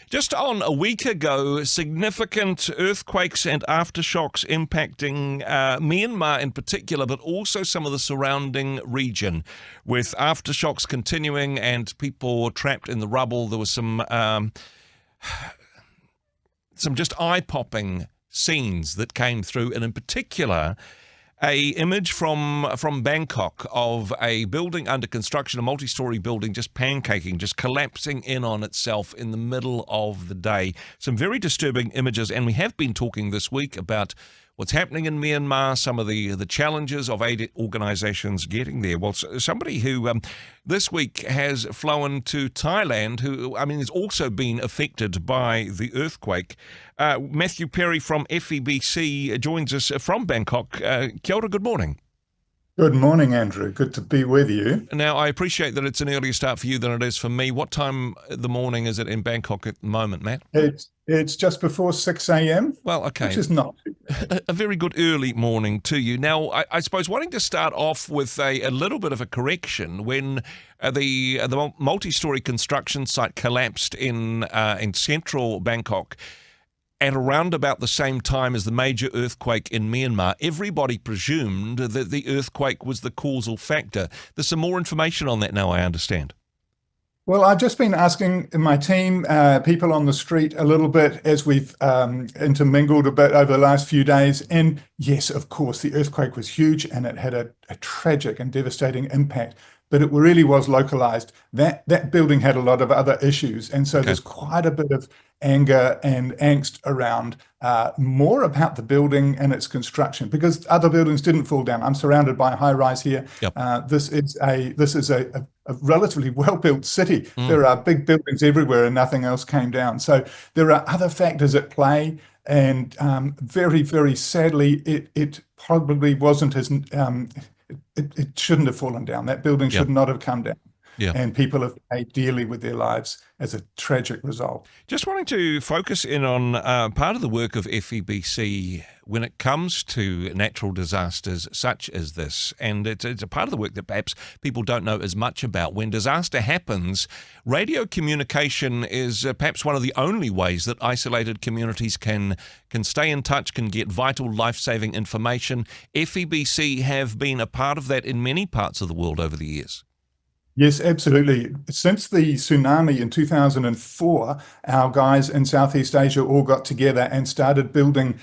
Just on a week ago, significant earthquakes and aftershocks impacting Myanmar in particular, but also some of the surrounding region, with aftershocks continuing and people trapped in the rubble. There was some just eye-popping scenes that came through, and in particular, a image from Bangkok of a building under construction, a multi-story building just pancaking, just collapsing in on itself in the middle of the day. Some very disturbing images, and we have been talking this week about what's happening in Myanmar, some of the challenges of aid organisations getting there. Well, somebody who this week has flown to Thailand, who, has also been affected by the earthquake. Matthew Perry from FEBC joins us from Bangkok. Kia ora, good morning. Good morning, Andrew. Good to be with you. Now, I appreciate that it's an earlier start for you than it is for me. What time of the morning is it in Bangkok at the moment, Matt? It's just before 6 a.m. Well, okay. Which is not a very good early morning to you. Now, I suppose wanting to start off with a little bit of a correction. When the multi-story construction site collapsed in central Bangkok, at around about the same time as the major earthquake in Myanmar, everybody presumed that the earthquake was the causal factor. There's some more information on that now, I understand. Well, I've just been asking my team, people on the street a little bit as we've intermingled a bit over the last few days. And yes, of course, the earthquake was huge and it had a tragic and devastating impact, but it really was localized. That building had a lot of other issues. And so there's quite a bit of anger and angst around more about the building and its construction, because other buildings didn't fall down. I'm surrounded by a high rise here. Yep. This is a relatively well-built city. There are big buildings everywhere and nothing else came down. So there are other factors at play. And very, very sadly, it probably wasn't as, it shouldn't have fallen down. That building should not have come down. Yeah. And people have paid dearly with their lives as a tragic result. Just wanting to focus in on part of the work of FEBC when it comes to natural disasters such as this. And it's a part of the work that perhaps people don't know as much about. When disaster happens, radio communication is perhaps one of the only ways that isolated communities can stay in touch, can get vital life-saving information. FEBC have been a part of that in many parts of the world over the years. Yes, absolutely. Since the tsunami in 2004, our guys in Southeast Asia all got together and started building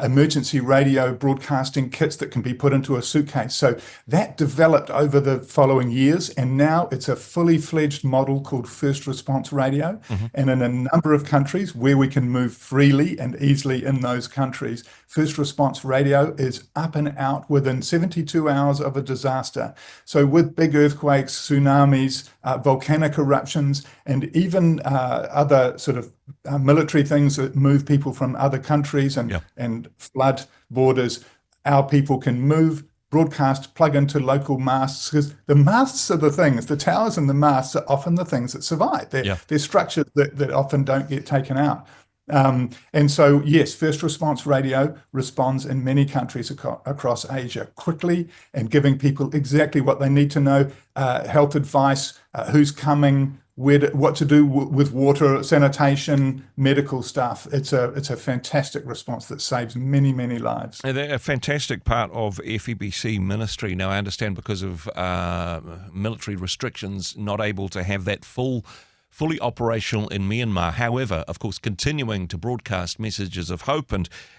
emergency radio broadcasting kits that can be put into a suitcase. So that developed over the following years, and now it's a fully fledged model called first response radio. And in a number of countries where we can move freely and easily in those countries, first response radio is up and out within 72 hours of a disaster. So with big earthquakes, tsunamis, volcanic eruptions, and even other sort of military things that move people from other countries and flood borders, our people can move, broadcast, plug into local masts, because the masts are the things, the towers and the masts are often the things that survive. They're structures that often don't get taken out. And so, yes, first response radio responds in many countries across Asia quickly and giving people exactly what they need to know, health advice, who's coming, what to do with water, sanitation, medical stuff. It's a fantastic response that saves many, many lives. They're a fantastic part of FEBC ministry. Now, I understand because of military restrictions, not able to have that fully operational in Myanmar. However, of course, continuing to broadcast messages of hope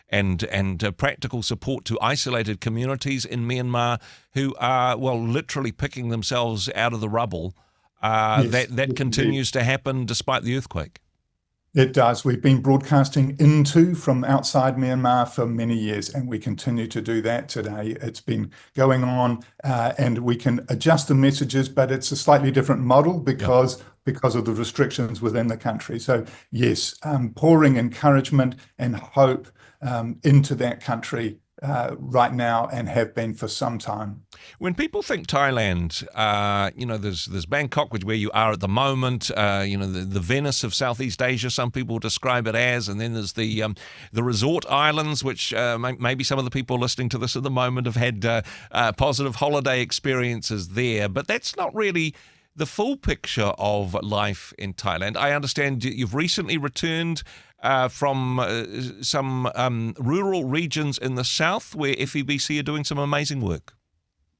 and practical support to isolated communities in Myanmar who are, literally picking themselves out of the rubble. That continues to happen despite the earthquake. It does. We've been broadcasting from outside Myanmar for many years, and we continue to do that today. It's been going on, and we can adjust the messages, but it's a slightly different model because of the restrictions within the country. So yes, pouring encouragement and hope into that country right now and have been for some time. When people think Thailand, there's Bangkok, where you are at the moment, the Venice of Southeast Asia, some people describe it as, and then there's the resort islands, which maybe some of the people listening to this at the moment have had positive holiday experiences there. But that's not really the full picture of life in Thailand. I understand you've recently returned from some rural regions in the south where FEBC are doing some amazing work.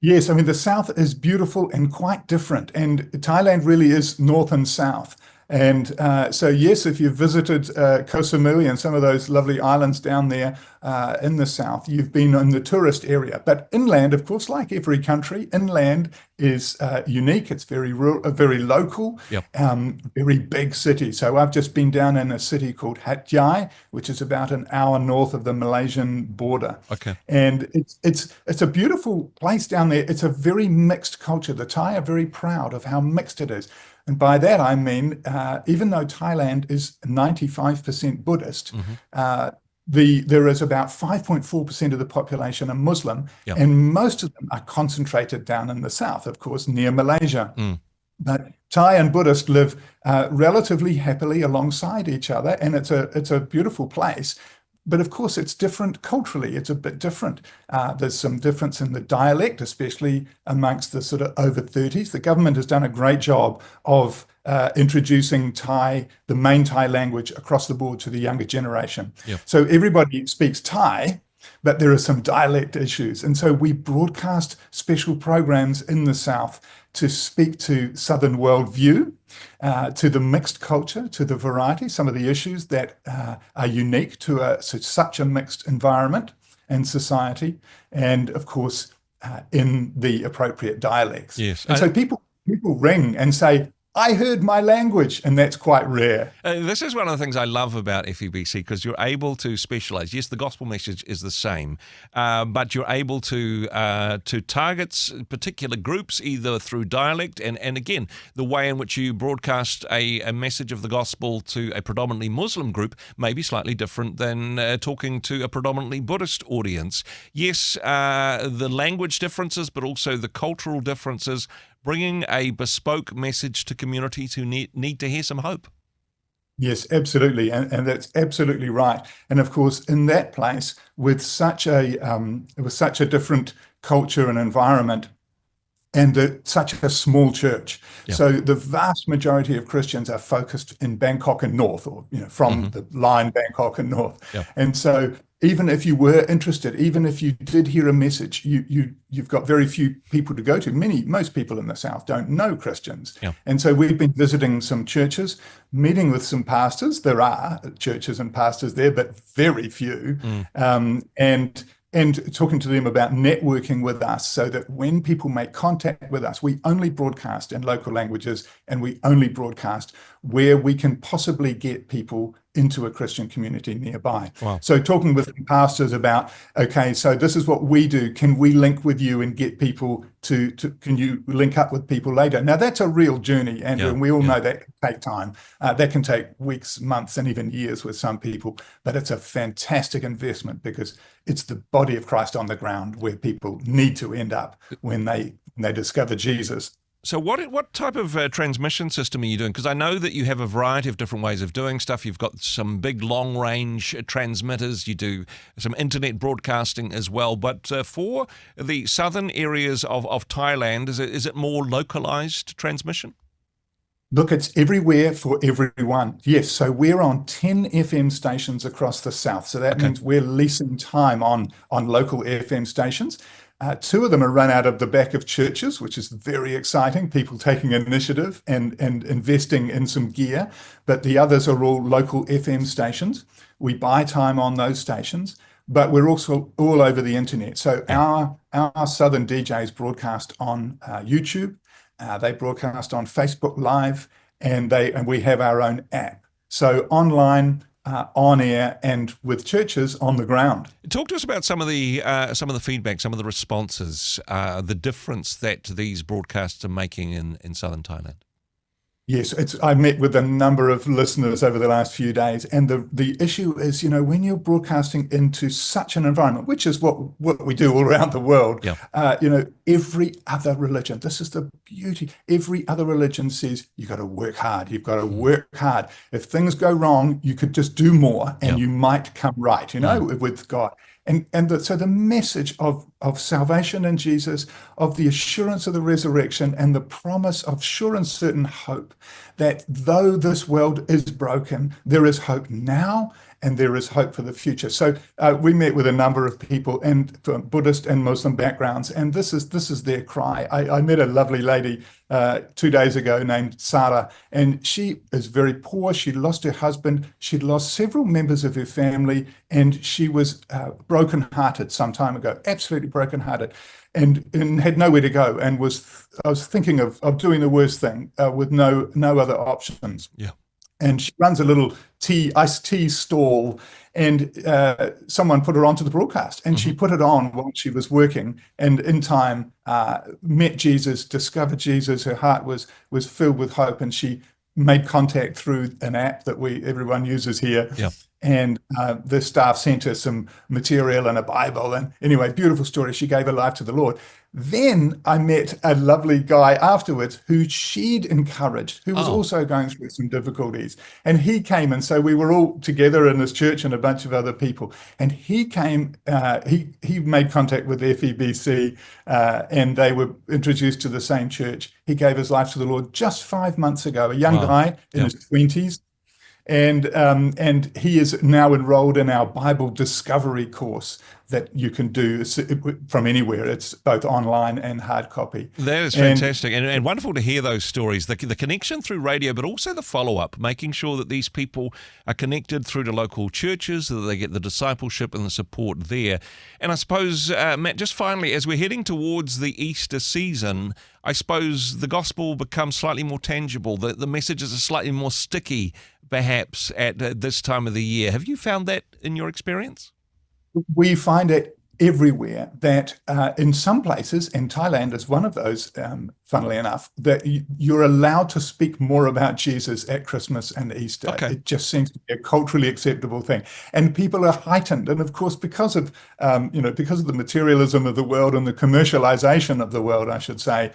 Yes, I mean, the south is beautiful and quite different, and Thailand really is north and south. And so, yes, if you've visited Koh Samui and some of those lovely islands down there in the south, you've been in the tourist area. But inland, of course, like every country, inland is unique. It's very rural, very local, Yep. very big city. So I've just been down in a city called Hat Yai, which is about an hour north of the Malaysian border. Okay. And it's a beautiful place down there. It's a very mixed culture. The Thai are very proud of how mixed it is. And by that, I mean, even though Thailand is 95% Buddhist, there is about 5.4% of the population are Muslim, Yep. and most of them are concentrated down in the south, of course, near Malaysia. Mm. But Thai and Buddhist live relatively happily alongside each other, and it's a beautiful place. But of course, it's different culturally. It's a bit different. There's some difference in the dialect, especially amongst the sort of over 30s. The government has done a great job of introducing Thai, the main Thai language, across the board to the younger generation. Yep. So everybody speaks Thai, but there are some dialect issues. And so we broadcast special programs in the South to speak to Southern worldview, to the mixed culture, to the variety, some of the issues that are unique to such a mixed environment and society, and of course, in the appropriate dialects. Yes. And so people ring and say, I heard my language, and that's quite rare. This is one of the things I love about FEBC, because you're able to specialize. Yes, the gospel message is the same, but you're able to target particular groups either through dialect and again, the way in which you broadcast a message of the gospel to a predominantly Muslim group may be slightly different than talking to a predominantly Buddhist audience. Yes, the language differences, but also the cultural differences, bringing a bespoke message to communities who need to hear some hope. Yes, absolutely, and that's absolutely right. And of course, in that place, with such a different culture and environment, and such a small church, so the vast majority of Christians are focused in Bangkok and north, or from the line Bangkok and north. And so, even if you were interested, even if you did hear a message, you've got very few people to go to. Most people in the South don't know Christians. And so we've been visiting some churches, meeting with some pastors. There are churches and pastors there, but very few. And talking to them about networking with us, so that when people make contact with us, we only broadcast in local languages, and we only broadcast where we can possibly get people into a Christian community nearby. Wow. So talking with pastors about, okay, so this is what we do. Can we link with you and get people can you link up with people later? Now, that's a real journey, Andrew, and we all know that can take time. That can take weeks, months, and even years with some people, but it's a fantastic investment, because it's the body of Christ on the ground where people need to end up when they discover Jesus. So what type of transmission system are you doing? Because I know that you have a variety of different ways of doing stuff. You've got some big long-range transmitters. You do some internet broadcasting as well. But for the southern areas of Thailand, is it more localized transmission? Look, it's everywhere for everyone. Yes, so we're on 10 FM stations across the south. So that means we're leasing time on local FM stations. Two of them are run out of the back of churches, which is very exciting, people taking initiative and investing in some gear. But the others are all local FM stations. We buy time on those stations, but we're also all over the internet. So our Southern DJs broadcast on YouTube. They broadcast on Facebook Live, and we have our own app. So online, on air, and with churches on the ground. Talk to us about some of the feedback, some of the responses, the difference that these broadcasts are making in southern Thailand. Yes, I met with a number of listeners over the last few days, and the issue is, when you're broadcasting into such an environment, which is what we do all around the world, every other religion, this is the beauty, every other religion says you've got to work hard, you've got to work hard. If things go wrong, you could just do more, and you might come right, with God. So the message of of salvation in Jesus, of the assurance of the resurrection, and the promise of sure and certain hope that though this world is broken, there is hope now and there is hope for the future. So we met with a number of people and from Buddhist and Muslim backgrounds, and this is their cry. I met a lovely lady 2 days ago named Sarah, and she is very poor. She lost her husband. She'd lost several members of her family, and she was brokenhearted some time ago, absolutely brokenhearted, and had nowhere to go, and I was thinking of doing the worst thing with no other options. Yeah. And she runs a little iced tea stall, and someone put her onto the broadcast, and she put it on while she was working, and in time met Jesus, discovered Jesus. Her heart was filled with hope, and she made contact through an app that everyone uses here. Yeah. And the staff sent her some material and a Bible. And anyway, beautiful story. She gave her life to the Lord. Then I met a lovely guy afterwards who she'd encouraged, who was also going through some difficulties. And he came, and so we were all together in this church and a bunch of other people. And he came, he made contact with FEBC, and they were introduced to the same church. He gave his life to the Lord just 5 months ago, a young guy in his 20s. And he is now enrolled in our Bible discovery course that you can do from anywhere. It's both online and hard copy. That is fantastic and wonderful to hear those stories, the connection through radio, but also the follow-up, making sure that these people are connected through to local churches, so that they get the discipleship and the support there. And I suppose, Matt, just finally, as we're heading towards the Easter season, I suppose the gospel becomes slightly more tangible, the messages are slightly more sticky, perhaps, at this time of the year. Have you found that in your experience? We find it everywhere that in some places, and Thailand is one of those, funnily enough, that you're allowed to speak more about Jesus at Christmas and Easter. Okay. It just seems to be a culturally acceptable thing. And people are heightened. And of course, because of the materialism of the world and the commercialization of the world, I should say,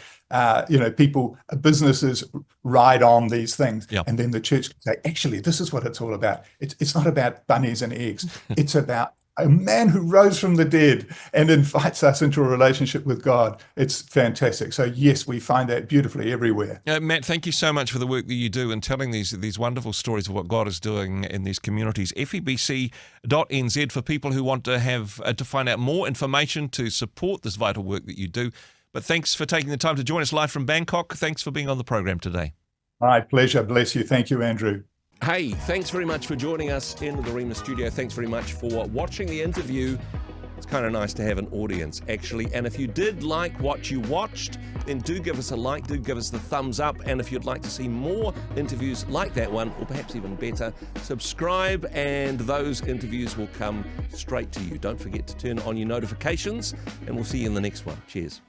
businesses ride on these things. Yep. And then the church can say, actually, this is what it's all about. It's not about bunnies and eggs. It's about a man who rose from the dead and invites us into a relationship with God. It's fantastic. So yes, we find that beautifully everywhere. Matt, thank you so much for the work that you do and telling these wonderful stories of what God is doing in these communities. febc.nz for people who want to have to find out more information to support this vital work that you do. But thanks for taking the time to join us live from Bangkok. Thanks for being on the program today. My pleasure. Bless you. Thank you, Andrew. Hey, thanks very much for joining us in the Rhema studio. Thanks very much for watching the interview. It's kind of nice to have an audience, actually. And if you did like what you watched, then do give us a like, do give us the thumbs up. And if you'd like to see more interviews like that one, or perhaps even better, subscribe and those interviews will come straight to you. Don't forget to turn on your notifications, and we'll see you in the next one. Cheers.